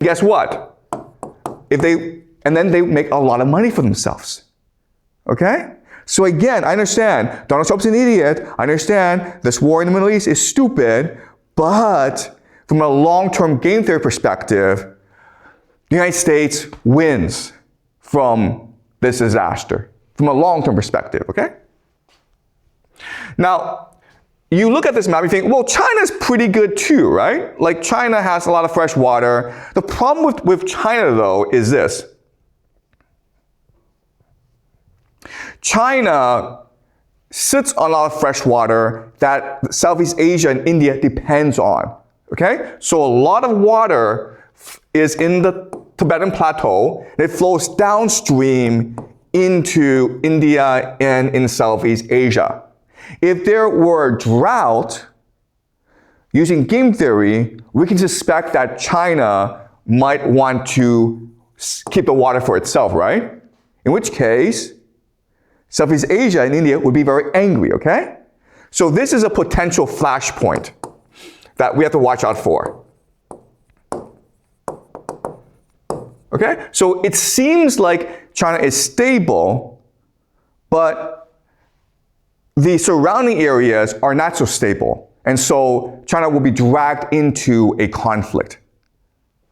guess what? And then they make a lot of money for themselves. Okay? So again, I understand Donald Trump's an idiot. I understand this war in the Middle East is stupid, but from a long-term game theory perspective, the United States wins from this disaster, from a long-term perspective, okay? Now, you look at this map, you think, well, China's pretty good too, right? Like China has a lot of fresh water. The problem with China, though, is this. China sits on a lot of fresh water that Southeast Asia and India depends on, okay? So a lot of water is in the Tibetan Plateau, and it flows downstream into India and in Southeast Asia. If there were a drought, using game theory, we can suspect that China might want to keep the water for itself, right? In which case, Southeast Asia and India would be very angry, okay? So this is a potential flashpoint that we have to watch out for. Okay? So it seems like China is stable, but the surrounding areas are not so stable. And so China will be dragged into a conflict.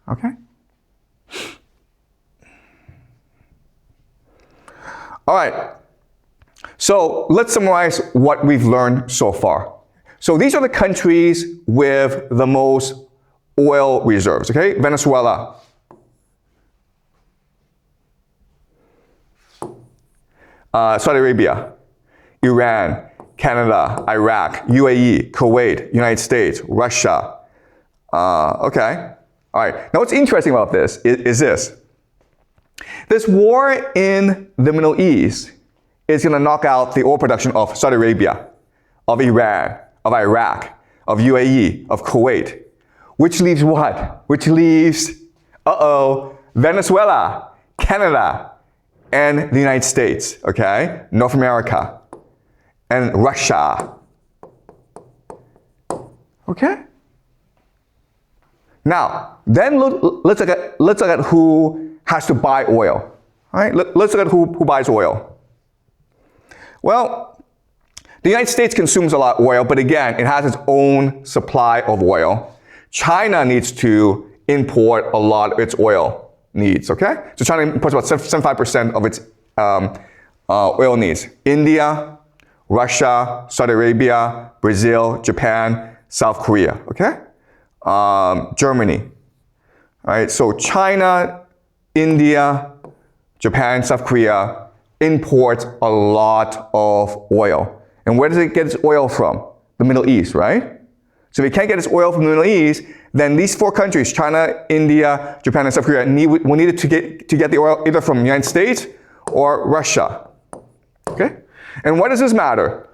Okay? All right. So let's summarize what we've learned so far. So these are the countries with the most oil reserves, okay? Venezuela, Saudi Arabia, Iran, Canada, Iraq, UAE, Kuwait, United States, Russia. Okay. All right. Now what's interesting about this is this. This war in the Middle East is going to knock out the oil production of Saudi Arabia, of Iran, of Iraq, of UAE, of Kuwait. Which leaves what? Which leaves, Venezuela, Canada, and the United States, okay? North America, and Russia. Okay? Now, then let's look at who has to buy oil. All right? Let's look at who buys oil. Well, the United States consumes a lot of oil, but again, it has its own supply of oil. China needs to import a lot of its oil needs, okay? So China imports about 75% of its oil needs. India, Russia, Saudi Arabia, Brazil, Japan, South Korea, okay? Germany, all right? So China, India, Japan, South Korea imports a lot of oil. And where does it get its oil from? The Middle East, right? So if it can't get its oil from the Middle East, then these four countries, China, India, Japan, and South Korea, will need to get the oil either from the United States or Russia. Okay? And why does this matter?